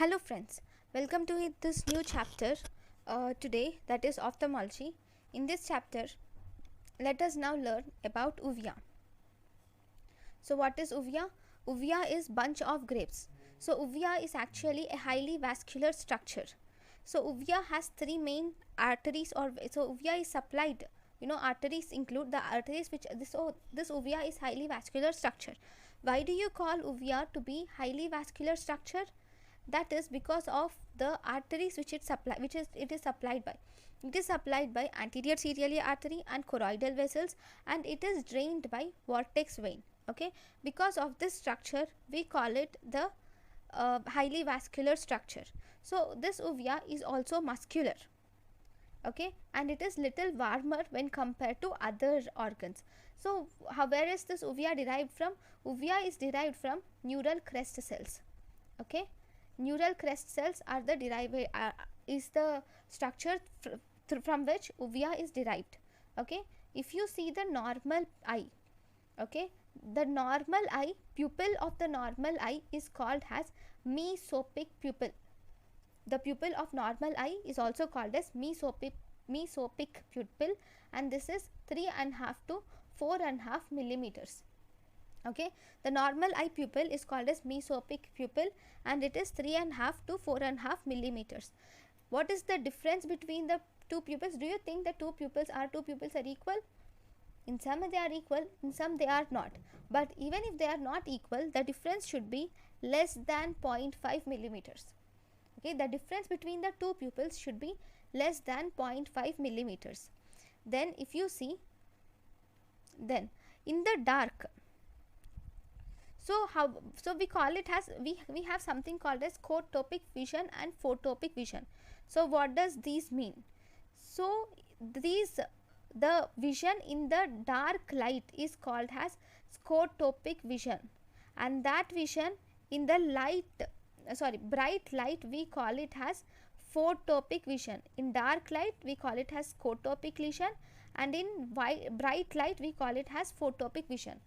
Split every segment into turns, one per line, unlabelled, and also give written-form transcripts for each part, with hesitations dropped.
Hello friends, welcome to this new chapter today, that is ophthalmology. In this chapter, let us now learn about uvea. So what is uvea? Uvea is bunch of grapes. So uvea is actually a highly vascular structure. So uvea has three main arteries, so uvea is supplied. Arteries include the arteries which this uvea is highly vascular structure. Why do you call uvea to be highly vascular structure? That is because of the arteries which it is supplied by. It is supplied by anterior ciliary artery and choroidal vessels, and it is drained by vortex vein. Okay, because of this structure we call it the highly vascular structure. So this uvea is also muscular. Okay, and it is little warmer when compared to other organs. So where is this uvea derived from? Uvea is derived from neural crest cells. Okay, neural crest cells are the is the structure from which uvea is derived. Okay, if you see the normal eye, okay, the normal eye, pupil of the normal eye is called as mesopic pupil. The pupil of normal eye is also called as mesopic pupil, and this is 3.5 to 4.5 millimeters. Okay, the normal eye pupil is called as mesopic pupil, and it is 3.5 to 4.5 millimeters. What is the difference between the two pupils? Do you think the two pupils are equal? In some they are equal, in some they are not. But even if they are not equal, the difference should be less than 0.5 millimeters. Okay, the difference between the two pupils should be less than 0.5 millimeters. Then if you see, then in the dark, so we call it as we have something called as cotopic vision and photopic vision. So what does these mean? So the vision in the dark light is called as scotopic vision, and that vision in the bright light we call it as photopic vision. In dark light we call it as scotopic vision, and in bright light we call it as photopic vision.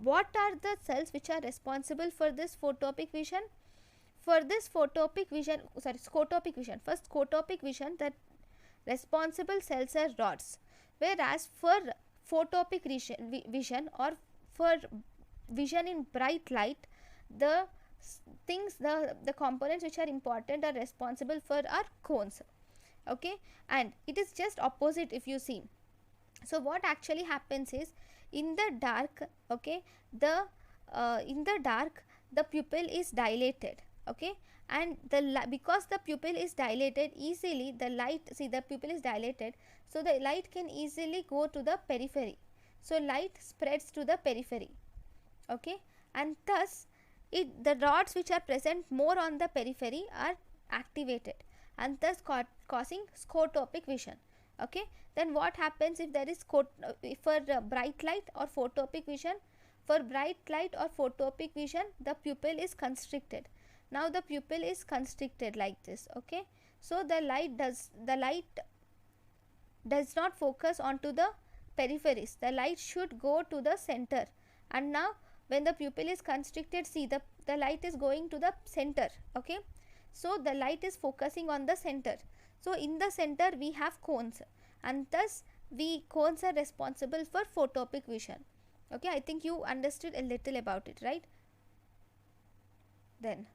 What are the cells which are responsible for this photopic vision? For this scotopic vision, first scotopic vision, the responsible cells are rods, whereas for photopic vision or for vision in bright light, the components which are important are responsible for are cones. Okay, and it is just opposite if you see. So what actually happens is, in the dark, okay, in the dark the pupil is dilated. Okay, and because the pupil is dilated, easily the light, the pupil is dilated, so the light can easily go to the periphery. So light spreads to the periphery. Okay, and thus the rods which are present more on the periphery are activated, and thus causing scotopic vision. Okay, then what happens if there is for bright light or photopic vision? For bright light or photopic vision, the pupil is constricted. Now the pupil is constricted like this. Okay, so the light does not focus onto the peripheries. The light should go to the center, and now when the pupil is constricted, see the light is going to the center. Okay, so the light is focusing on the center. So in the center we have cones, and thus cones are responsible for photopic vision. Okay, I think you understood a little about it, right? Then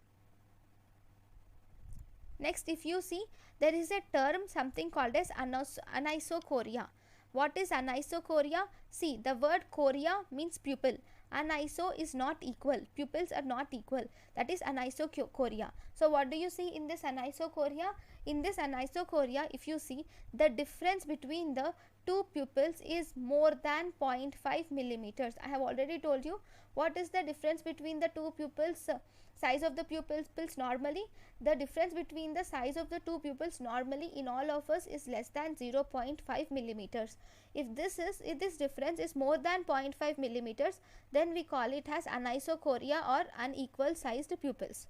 next, if you see, there is a term something called as anisocoria. What is anisocoria? See, the word coria means pupil. Aniso is not equal. Pupils are not equal. That is anisocoria. So what do you see in this anisocoria? In this anisocoria, if you see, the difference between the two pupils is more than 0.5 millimeters. I have already told you what is the difference between the two pupils. Size of the pupils normally, the difference between the size of the two pupils normally in all of us is less than 0.5 millimeters. If this difference is more than 0.5 millimeters, then we call it as anisocoria or unequal sized pupils.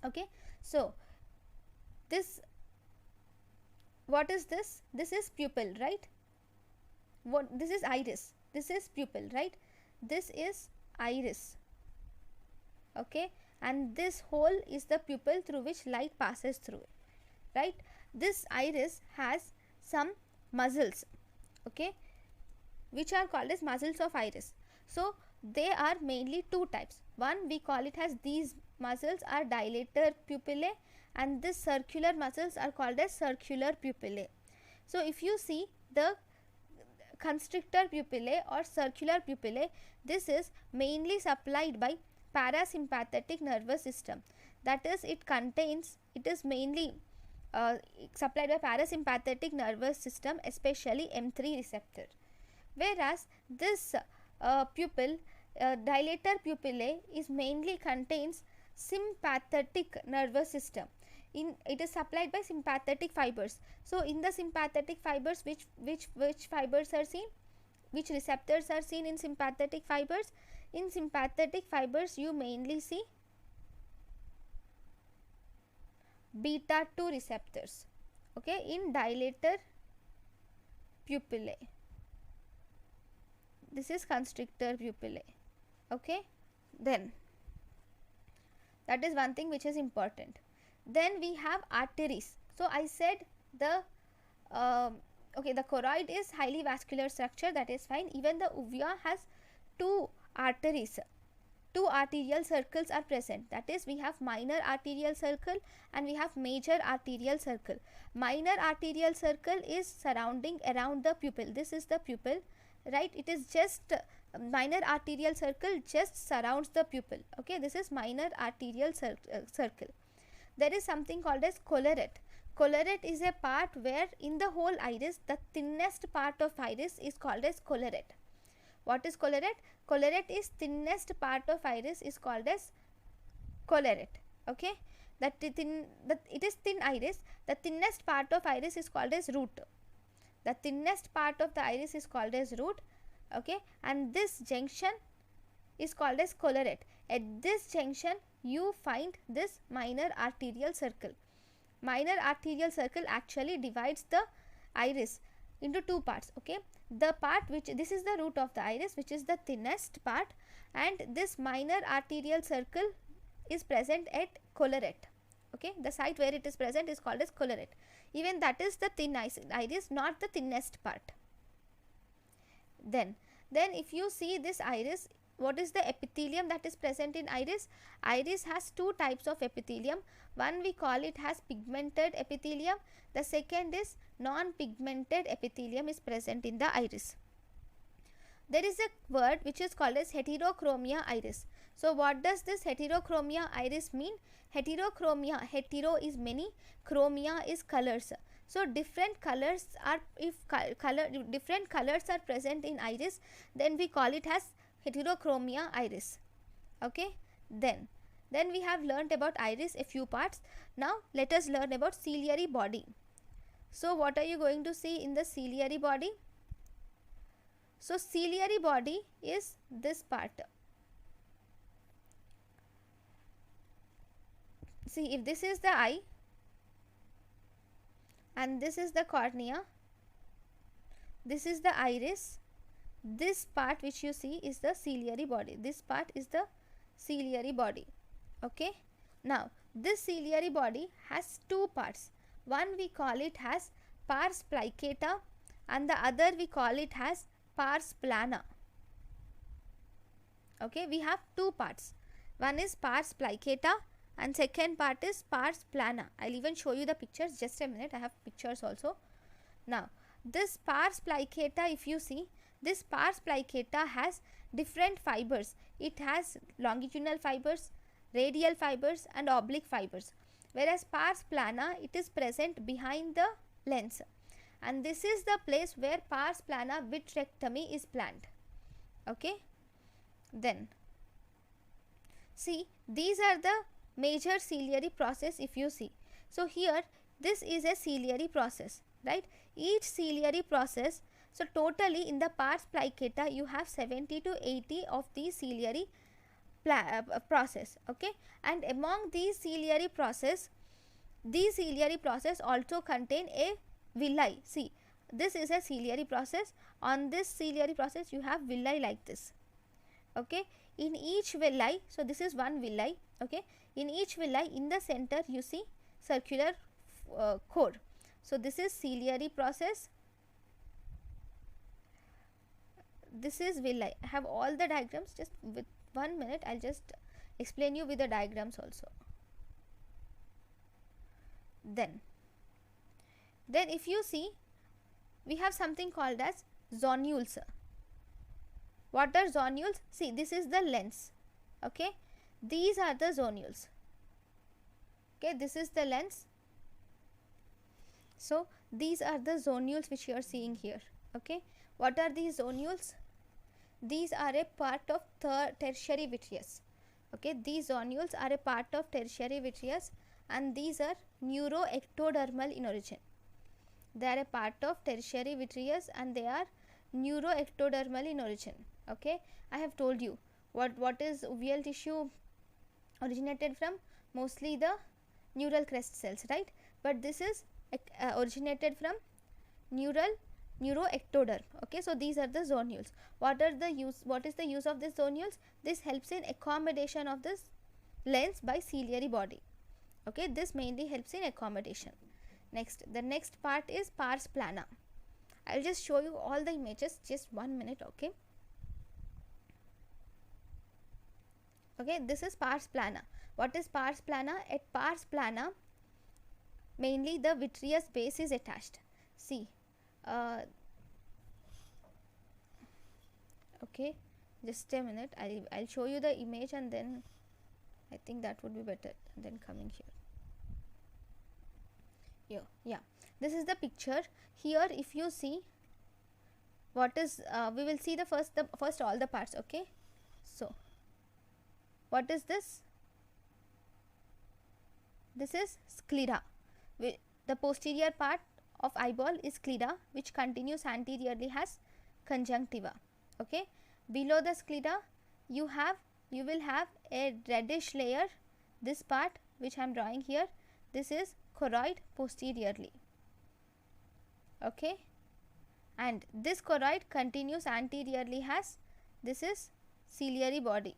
Okay, so what is this? This is pupil, right? This is iris. This is pupil, right? This is iris. Okay, and this hole is the pupil through which light passes through, right? This iris has some muscles, okay, which are called as muscles of iris. So they are mainly two types. One we call it as, these muscles are dilator pupillae, and this circular muscles are called as circular pupillae. So if you see the constrictor pupillae or circular pupillae, this is mainly supplied by parasympathetic nervous system. That is, it is mainly supplied by parasympathetic nervous system, especially M3 receptor. Whereas this pupil, dilator pupillae, is mainly contains sympathetic nervous system. It is supplied by sympathetic fibers. So in the sympathetic fibers, which fibers are seen, which receptors are seen in sympathetic fibers? In sympathetic fibers you mainly see beta 2 receptors, okay, in dilator pupillae. This is constrictor pupillae, okay. Then that is one thing which is important. Then we have arteries. So I said the okay, the choroid is highly vascular structure, that is fine. Even the uvea has two arteries, two arterial circles are present. That is, we have minor arterial circle and we have major arterial circle. Minor arterial circle is surrounding around the pupil. This is the pupil, right? It is just minor arterial circle just surrounds the pupil, okay. This is minor arterial circle. There is something called as collarette. Collarette is a part where in the whole iris, the thinnest part of iris is called as collarette. What is collarette? Collarette is thinnest part of iris is called as collarette, okay. It is thin iris. The thinnest part of iris is called as root. The thinnest part of the iris is called as root, okay, and this junction is called as collarette. At this junction you find this minor arterial circle. Minor arterial circle actually divides the iris into two parts, okay. The part which, this is the root of the iris, which is the thinnest part, and this minor arterial circle is present at collarette, okay. The site where it is present is called as collarette. Even that is the thin iris, not the thinnest part. Then if you see this iris, what is the epithelium that is present in iris? Iris has two types of epithelium. One we call it as pigmented epithelium. The second is non-pigmented epithelium is present in the iris. There is a word which is called as heterochromia iris. So what does this heterochromia iris mean? Heterochromia, hetero is many, chromia is colors. So different colors are, if different colors are present in iris, then we call it as heterochromia iris, okay. Then we have learnt about iris, a few parts. Now let us learn about ciliary body. So what are you going to see in the ciliary body? So ciliary body is this part. See, if this is the eye and this is the cornea, this is the iris, this part which you see is the ciliary body. This part is the ciliary body, okay. Now this ciliary body has two parts. One we call it as pars plicata and the other we call it as pars plana, okay. We have two parts. One is pars plicata and second part is pars plana. I'll even show you the pictures, just a minute, I have pictures also. Now this pars plicata, if you see, this pars plicata has different fibers. It has longitudinal fibers, radial fibers and oblique fibers. Whereas pars plana, it is present behind the lens. And this is the place where pars plana vitrectomy is planned, okay. Then see, these are the major ciliary process if you see. So here this is a ciliary process, right. Each ciliary process, so totally in the pars plicata you have 70 to 80 of the ciliary process, okay. And among these ciliary process also contain a villi. See, this is a ciliary process. On this ciliary process you have villi like this, okay. In each villi, so this is one villi, Okay, in each villi, in the center you see circular core. So this is ciliary process, this is villi. I have all the diagrams, just with 1 minute I'll just explain you with the diagrams also. Then if you see, we have something called as zonules. What are zonules? See, this is the lens. Okay, these are the zonules. Okay, this is the lens. So these are the zonules which you are seeing here. Okay, what are these zonules? These are a part of tertiary vitreous. Okay, these zonules are a part of tertiary vitreous, and these are neuroectodermal in origin. They are a part of tertiary vitreous and they are neuroectodermal in origin. Okay, I have told you what is uveal tissue originated from, mostly the neural crest cells, right? But this is originated from neuroectoderm. Okay, so these are the zonules. What is the use of this zonules? This helps in accommodation of this lens by ciliary body. Okay, this mainly helps in accommodation. Next, the next part is pars plana. I'll just show you all the images, just 1 minute. Okay, this is pars plana. What is pars plana? At pars plana, mainly the vitreous base is attached. See, okay, just a minute, I'll show you the image and then I think that would be better than coming here. Yeah, this is the picture. Here if you see, what is we will see the first all the parts. Okay, so what is this? This is sclera. The posterior part of eyeball is sclera, which continues anteriorly as conjunctiva. Okay, below the sclera you will have a reddish layer. This part which I am drawing here, this is choroid posteriorly. Okay, and this choroid continues anteriorly as, this is ciliary body.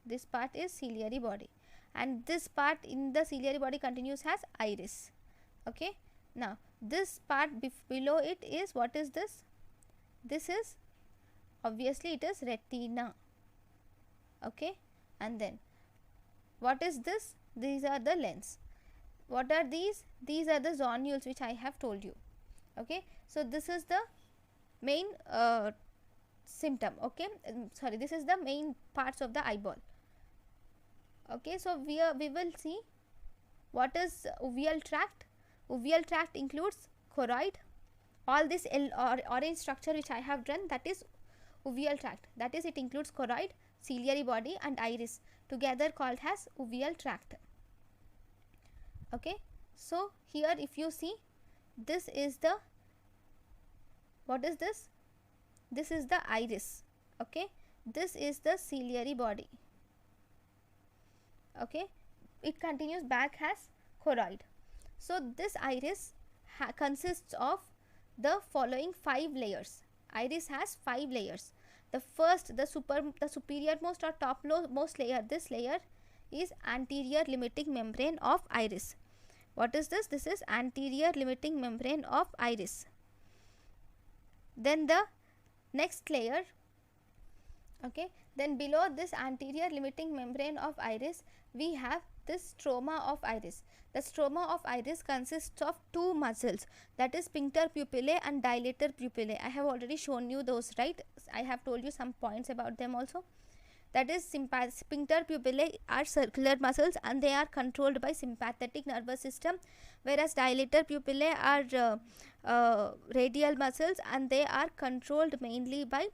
This part is ciliary body, and this part in the ciliary body continues as iris. Okay, now this part below it is, what is this? This is, obviously it is retina. Okay, and then what is this? These are the lens. What are these? These are the zonules which I have told you. Okay, so this is the main symptom. Okay, sorry, this is the main parts of the eyeball. Okay, so we will see what is uveal tract. Uveal tract includes choroid. All this orange structure which I have drawn, that is uveal tract. That is, it includes choroid, ciliary body and iris, together called as uveal tract. Okay, so here if you see, this is the, what is this? This is the iris. Okay, this is the ciliary body. Okay, it continues back as choroid. So this iris consists of the following 5 layers. Iris has 5 layers. The first, the superiormost or topmost layer, this layer is anterior limiting membrane of iris. What is this? This is anterior limiting membrane of iris. Then the next layer, okay, then below this anterior limiting membrane of iris, we have this stroma of iris. The stroma of iris consists of 2 muscles, that is sphincter pupillae and dilator pupillae. I have already shown you those, right? I have told you some points about them also. That is, sphincter pupillae are circular muscles and they are controlled by sympathetic nervous system, whereas dilator pupillae are radial muscles and they are controlled mainly by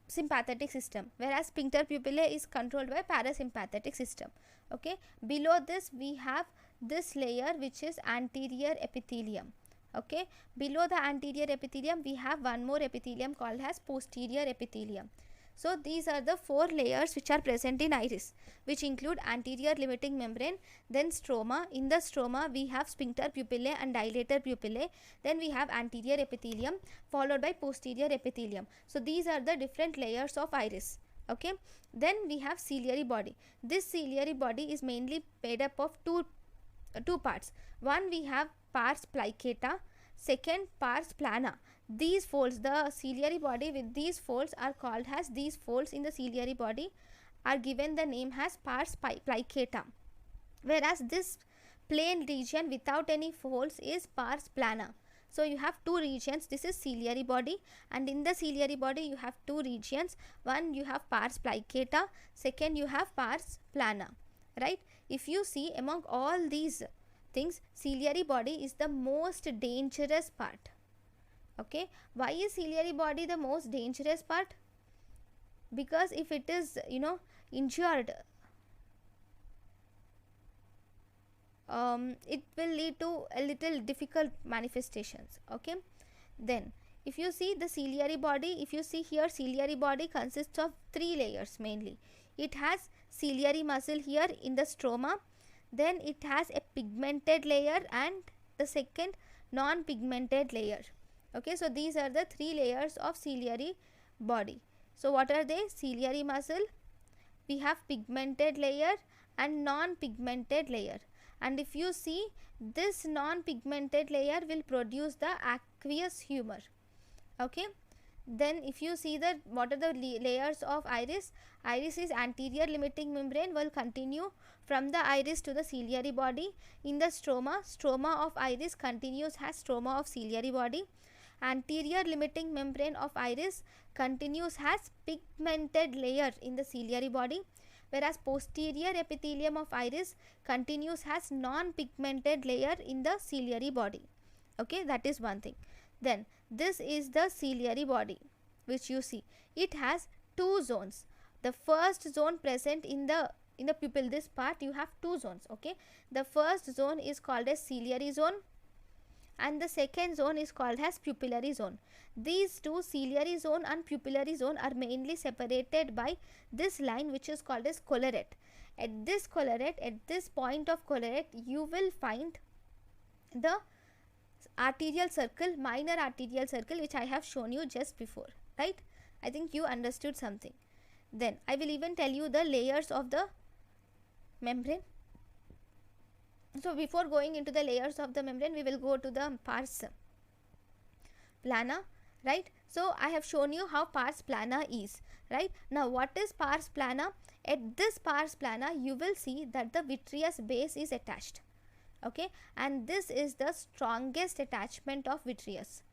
sympathetic system, whereas sphincter pupillae is controlled by parasympathetic system. Okay, below this we have this layer which is anterior epithelium. Okay, below the anterior epithelium we have one more epithelium called as posterior epithelium. So these are the 4 layers which are present in iris, which include anterior limiting membrane, then stroma. In the stroma we have sphincter pupillae and dilator pupillae, then we have anterior epithelium followed by posterior epithelium. So these are the different layers of iris. Okay, then we have ciliary body. This ciliary body is mainly made up of two parts. One, we have pars plicata, second pars plana. These folds, the ciliary body with these folds are called as, these folds in the ciliary body are given the name as pars plicata, whereas this plain region without any folds is pars plana. So you have two regions. This is ciliary body, and in the ciliary body you have two regions. One, you have pars plicata, second you have pars plana, right? If you see, among all these things, ciliary body is the most dangerous part. Okay, why is ciliary body the most dangerous part? Because if it is, injured, it will lead to a little difficult manifestations. Okay, then if you see the ciliary body, if you see here, ciliary body consists of three layers mainly. It has ciliary muscle here in the stroma, then it has a pigmented layer and the second non-pigmented layer. Okay, so these are the three layers of ciliary body. So what are they? Ciliary muscle, we have pigmented layer and non-pigmented layer. And if you see, this non-pigmented layer will produce the aqueous humor. Okay, then if you see that what are the layers of iris, iris is anterior limiting membrane, will continue from the iris to the ciliary body. In the stroma, stroma of iris continues as stroma of ciliary body. Anterior limiting membrane of iris continues as pigmented layer in the ciliary body, whereas posterior epithelium of iris continues as non-pigmented layer in the ciliary body. Okay, that is one thing. Then this is the ciliary body which you see. It has two zones. The first zone present in the pupil, this part you have two zones. Okay, the first zone is called as ciliary zone and the second zone is called as pupillary zone. These two, ciliary zone and pupillary zone, are mainly separated by this line which is called as collarette. At this collarette, at this point of collarette, you will find the arterial circle, minor arterial circle, which I have shown you just before, right? I think you understood something. Then I will even tell you the layers of the membrane. So before going into the layers of the membrane, we will go to the pars plana, right? So I have shown you how pars plana is, right? Now what is pars plana? At this pars plana, you will see that the vitreous base is attached. Okay, and this is the strongest attachment of vitreous.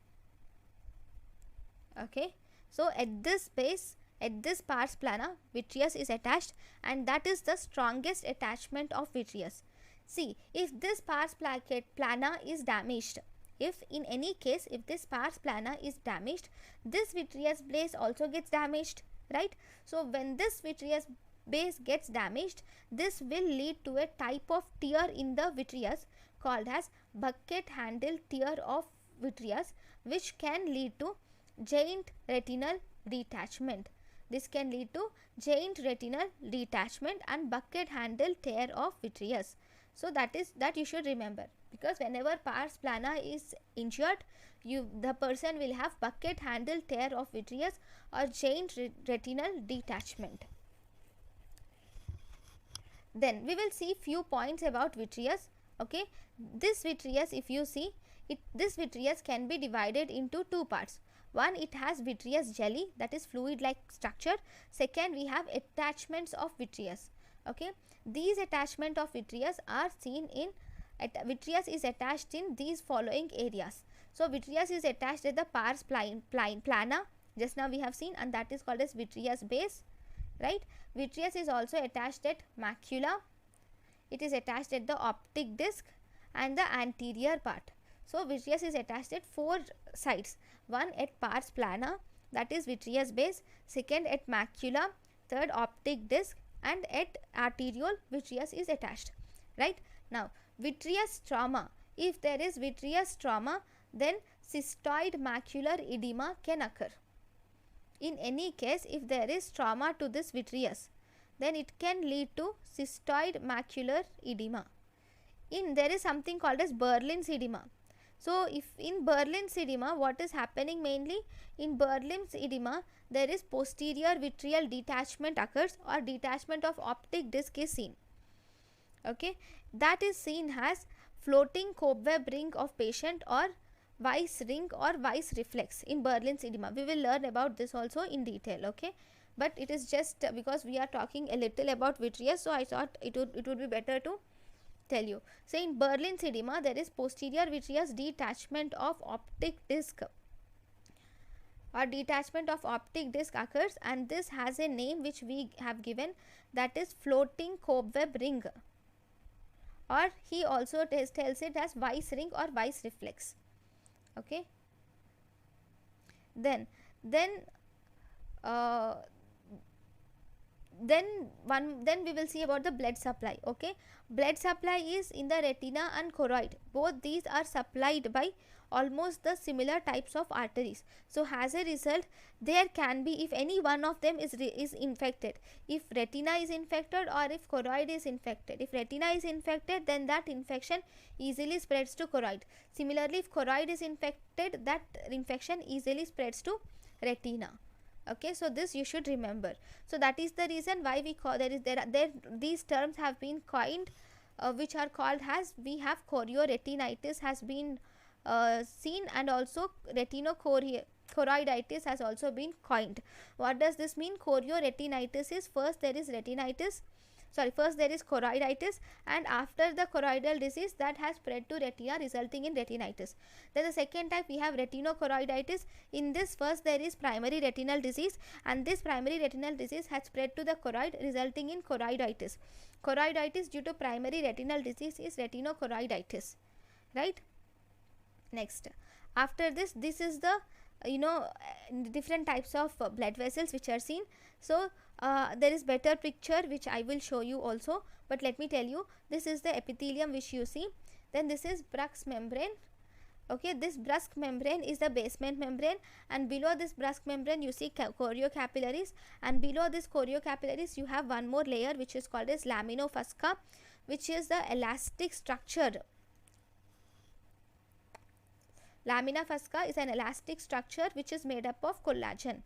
Okay, so at this base, at this pars plana, vitreous is attached, and that is the strongest attachment of vitreous. See, if this pars plana is damaged, if in any case, if this pars plana is damaged, this vitreous base also gets damaged, right? So when this vitreous base gets damaged, this will lead to a type of tear in the vitreous called as bucket handle tear of vitreous, which can lead to giant retinal detachment. This can lead to giant retinal detachment and bucket handle tear of vitreous. So that you should remember, because whenever pars plana is injured, the person will have bucket handle tear of vitreous or giant retinal detachment. Then we will see few points about vitreous. Okay, this vitreous, if you see it, this vitreous can be divided into two parts. One, it has vitreous jelly, that is fluid like structure. Second, we have attachments of vitreous. Okay, these attachment of vitreous are seen in vitreous is attached in these following areas. So vitreous is attached at the pars plana, just now we have seen, and that is called as vitreous base, right? Vitreous is also attached at macula. It is attached at the optic disc and the anterior part. So vitreous is attached at four sides. One at pars plana, that is vitreous base. Second at macula. Third optic disc, and at arteriole vitreous is attached, right? Now vitreous trauma, if there is vitreous trauma, then cystoid macular edema can occur. In any case, if there is trauma to this vitreous, then it can lead to cystoid macular edema. There is something called as Berlin's edema. So if in Berlin's edema, what is happening mainly? In Berlin's edema, there is posterior vitreal detachment occurs, or detachment of optic disc is seen. Okay, that is seen as floating cobweb ring of patient, or Weiss ring, or Weiss reflex in Berlin's edema. We will learn about this also in detail. Okay, but it is just because we are talking a little about vitreous, so I thought it would be better to tell you. So in Berlin's edema, there is posterior vitreous detachment of optic disc, or detachment of optic disc occurs, and this has a name which we have given, that is floating cobweb ring, or he also tells it as Weiss ring or Weiss reflex. Okay, then uh, then we will see about the blood supply. Okay, blood supply is in the retina and choroid. Both these are supplied by almost the similar types of arteries. So as a result, there can be, if any one of them is infected, if retina is infected or if choroid is infected. If retina is infected, then that infection easily spreads to choroid. Similarly, if choroid is infected, that infection easily spreads to retina. Okay, so this you should remember. So that is the reason why we call these terms have been coined, which are called as, we have chorioretinitis has been seen, and also retinochoroiditis has also been coined. What does this mean? Chorioretinitis is, first there is choroiditis, and after the choroidal disease, that has spread to retina, resulting in retinitis. Then the second type, we have retinochoroiditis. In this, first there is primary retinal disease, and this primary retinal disease has spread to the choroid, resulting in choroiditis. Choroiditis due to primary retinal disease is retinochoroiditis, right? Next, after this is the different types of blood vessels which are seen. So there is better picture which I will show you also, but let me tell you, this is the epithelium which you see. Then this is Bruch's membrane. Okay, this Bruch's membrane is the basement membrane, and below this Bruch's membrane you see choriocapillaries, and below this choriocapillaries you have one more layer which is called as lamina fusca, which is the elastic structure. Lamina fusca is an elastic structure which is made up of collagen.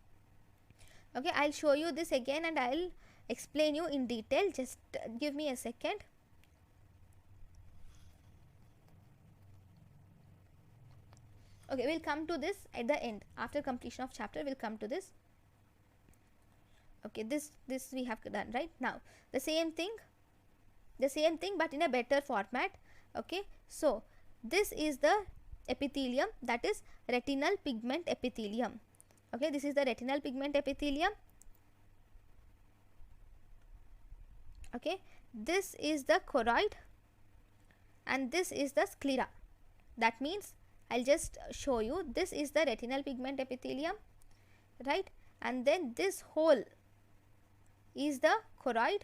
Okay, I'll show you this again and I'll explain you in detail. Just give me a second. Okay, we'll come to this at the end. After completion of chapter, we'll come to this. Okay, this we have done right now. The same thing but in a better format. Okay, so this is the epithelium, that is retinal pigment epithelium. Okay, this is the retinal pigment epithelium. Okay, this is the choroid, and this is the sclera. That means, I'll just show you, this is the retinal pigment epithelium, right? And then this whole is the choroid,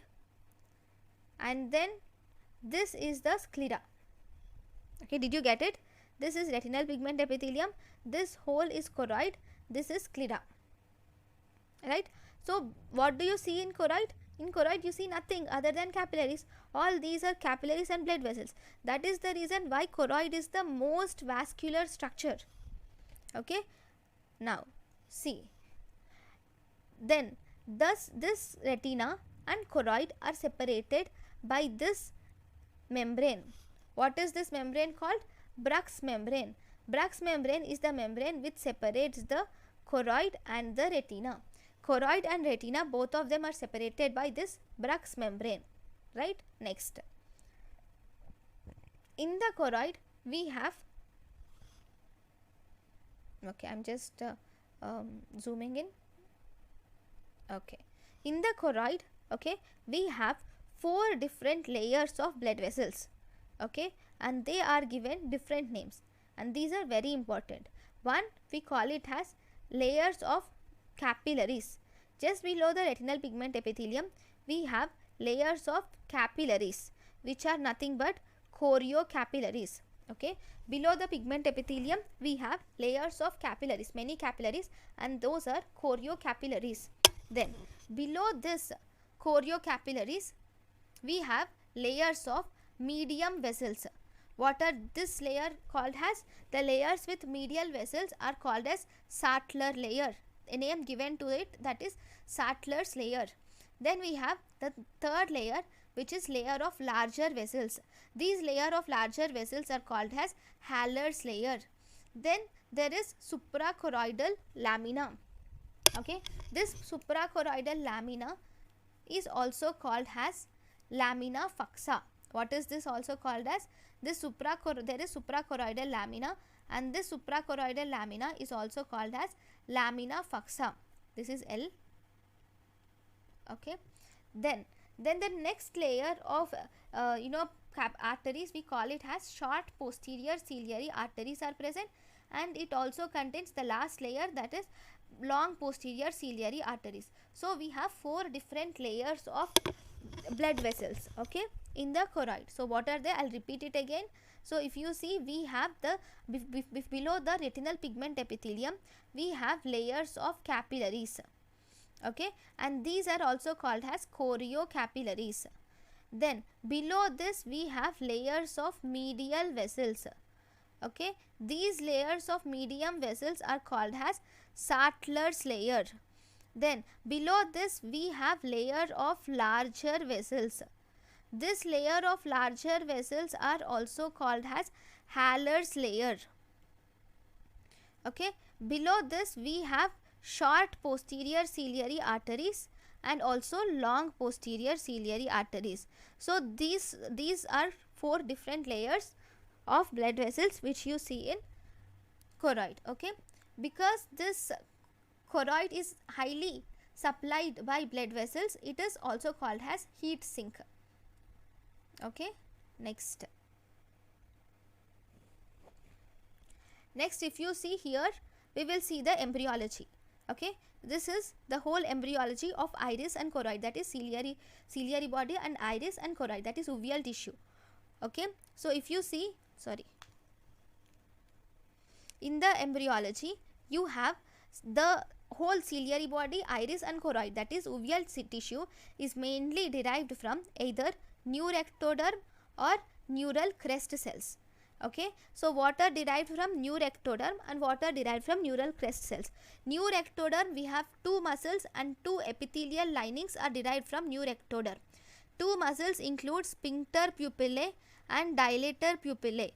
and then this is the sclera. Okay, did you get it? This is retinal pigment epithelium, this whole is choroid, this is sclera, right? So what do you see in choroid? In choroid you see nothing other than capillaries. All these are capillaries and blood vessels. That is the reason why choroid is the most vascular structure. Okay, now see, then thus this retina and choroid are separated by this membrane. What is this membrane called? Bruch's membrane. Bruch's membrane is the membrane which separates the choroid and the retina. Choroid and retina, both of them are separated by this Bruch's membrane, right? Next, in the choroid we have, okay, I'm just zooming in. Okay, in the choroid, okay, we have 4 different layers of blood vessels. Okay, and they are given different names, and these are very important. One, we call it as layers of capillaries. Just below the retinal pigment epithelium we have layers of capillaries, which are nothing but choriocapillaries. Okay, below the pigment epithelium we have layers of capillaries, many capillaries, and those are choriocapillaries. Then below this choriocapillaries we have layers of medium vessels. What are this layer called as? The layers with medial vessels are called as Sattler layer. A name given to it, that is Sattler's layer. Then we have the third layer, which is layer of larger vessels. These layer of larger vessels are called as Haller's layer. Then there is suprachoroidal lamina. Okay, this suprachoroidal lamina is also called as lamina fucsa. What is this also called as? There is suprachoroidal lamina, and this suprachoroidal lamina is also called as lamina fucsa. This is L. Okay, then the next layer of arteries, we call it as short posterior ciliary arteries are present, and it also contains the last layer, that is long posterior ciliary arteries. So we have 4 different layers of blood vessels, okay, in the choroid. So what are they? I'll repeat it again. So if you see, we have the below the retinal pigment epithelium, we have layers of capillaries, okay, and these are also called as choriocapillaries. Then below this we have layers of medial vessels, okay. These layers of medium vessels are called as Sattler's layer. Then below this we have layer of larger vessels. This layer of larger vessels are also called as Haller's layer, okay. Below this we have short posterior ciliary arteries and also long posterior ciliary arteries. So these are 4 different layers of blood vessels which you see in choroid, okay. Because this choroid is highly supplied by blood vessels, it is also called as heat sink, okay. Next, if you see here, we will see the embryology, okay. This is the whole embryology of iris and choroid, that is ciliary body and iris and choroid, that is uveal tissue, okay. So if you see, in the embryology you have the whole ciliary body, iris and choroid, that is uveal tissue, is mainly derived from either neuroectoderm or neural crest cells, okay. So what are derived from neuroectoderm and what are derived from neural crest cells? Neuroectoderm, we have 2 muscles and 2 epithelial linings are derived from neuroectoderm. 2 muscles include sphincter pupillae and dilator pupillae.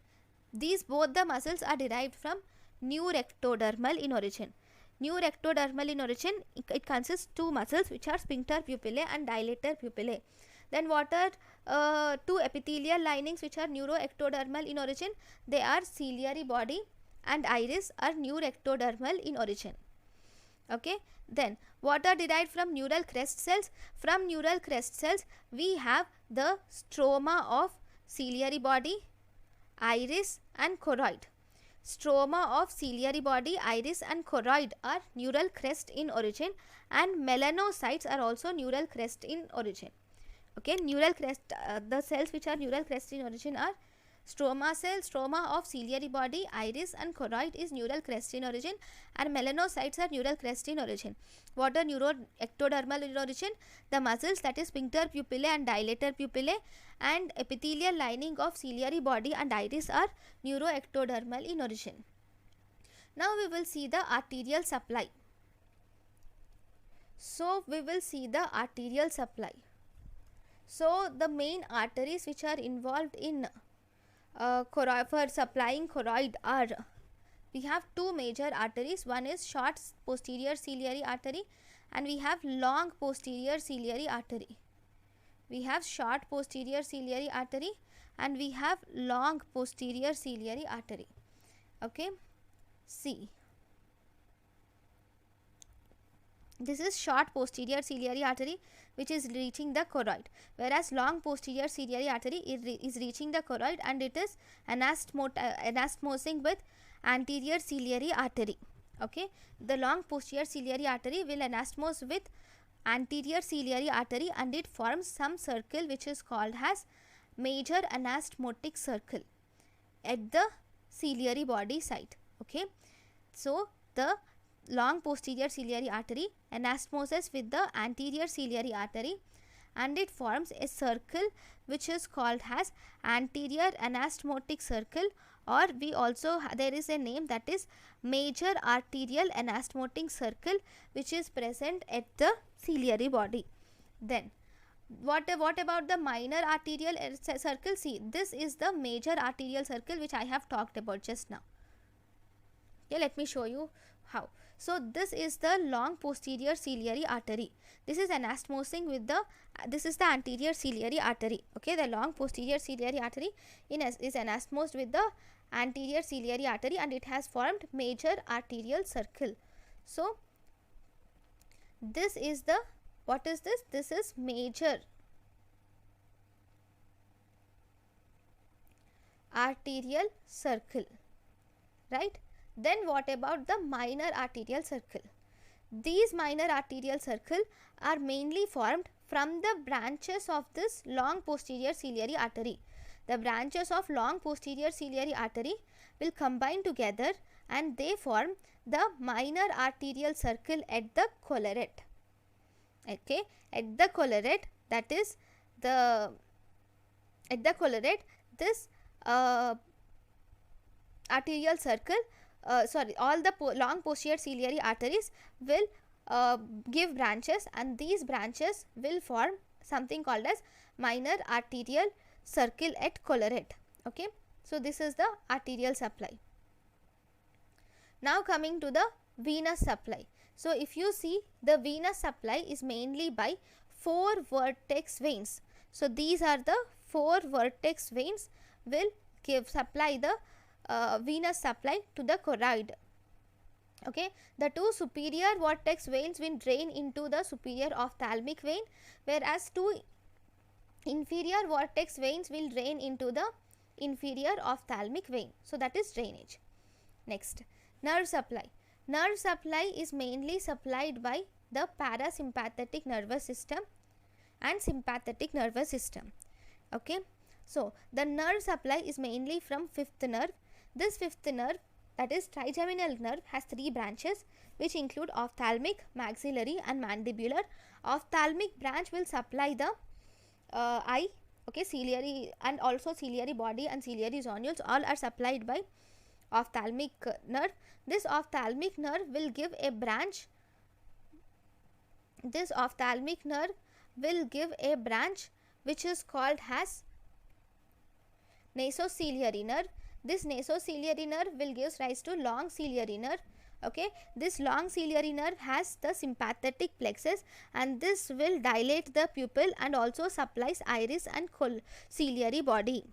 These both the muscles are derived from neuroectodermal in origin. Neuroectodermal in origin, it consists 2 muscles which are sphincter pupillae and dilator pupillae. Then what are 2 epithelial linings which are neuroectodermal in origin? They are ciliary body and iris are neuroectodermal in origin, okay. Then what are derived from neural crest cells? From neural crest cells we have the stroma of ciliary body, iris and choroid. Stroma of ciliary body, iris and choroid are neural crest in origin, and melanocytes are also neural crest in origin, okay. Neural crest, the cells which are neural crest in origin are stroma cell. Stroma of ciliary body, iris and choroid is neural crest in origin, and melanocytes are neural crest in origin. What are neuroectodermal in origin? The muscles, that is sphincter pupillae and dilator pupillae, and epithelial lining of ciliary body and iris are neuroectodermal in origin. Now we will see the arterial supply. So we will see the arterial supply. So the main arteries which are involved in for supplying choroid are, we have 2 major arteries. One is short posterior ciliary artery and we have long posterior ciliary artery. We have short posterior ciliary artery and we have long posterior ciliary artery, okay. See, this is short posterior ciliary artery which is reaching the choroid, whereas long posterior ciliary artery is reaching the choroid and it is anastomosing with anterior ciliary artery, okay. The long posterior ciliary artery will anastomose with anterior ciliary artery and it forms some circle which is called as major anastomotic circle at the ciliary body site, okay. So the long posterior ciliary artery anastomoses with the anterior ciliary artery and it forms a circle which is called as anterior anastomotic circle, or we also there is a name, that is major arterial anastomotic circle, which is present at the ciliary body. Then what about the minor arterial circle? See, this is the major arterial circle which I have talked about just now. Okay, let me show you how. So this is the long posterior ciliary artery. This is anastomosing with the this is the anterior ciliary artery. Okay, the long posterior ciliary artery is anastomosed with the anterior ciliary artery, and it has formed major arterial circle. So this is the, what is this? This is major arterial circle, right? Then what about the minor arterial circle? These minor arterial circle are mainly formed from the branches of this long posterior ciliary artery. The branches of long posterior ciliary artery will combine together and they form the minor arterial circle at the collarette. Okay, at the collarette, that is the at the collarette, this arterial circle, all the long posterior ciliary arteries will give branches, and these branches will form something called as minor arterial circle at collarette. Okay, so this is the arterial supply. Now coming to the venous supply. So if you see, the venous supply is mainly by 4 vertex veins. So these are the 4 vertex veins will supply the venous supply to the choroid. Okay, the 2 superior vertex veins will drain into the superior ophthalmic vein, whereas 2 inferior vertex veins will drain into the inferior ophthalmic vein. So that is drainage. Next, nerve supply. Nerve supply is mainly supplied by the parasympathetic nervous system and sympathetic nervous system. Okay, so the nerve supply is mainly from 5th nerve. This 5th nerve, that is trigeminal nerve, has 3 branches which include ophthalmic, maxillary and mandibular. Ophthalmic branch will supply the eye, okay, ciliary, and also ciliary body and ciliary zonules, all are supplied by ophthalmic nerve. This ophthalmic nerve will give a branch. This ophthalmic nerve will give a branch which is called as nasociliary nerve. This nasociliary nerve will give rise to long ciliary nerve. Okay, this long ciliary nerve has the sympathetic plexus, and this will dilate the pupil and also supplies iris and ciliary body.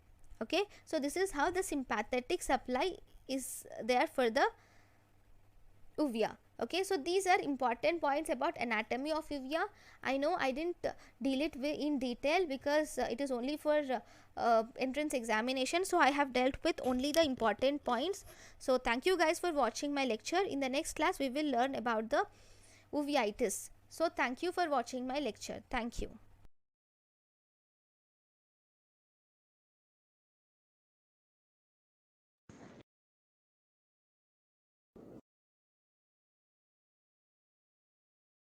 Okay, so this is how the sympathetic supply is there for the uvea. Okay, so these are important points about anatomy of uvea. I know I didn't deal it in detail because it is only for entrance examination, so I have dealt with only the important points. So thank you guys for watching my lecture. In the next class we will learn about the uveitis. So thank you for watching my lecture. Thank you.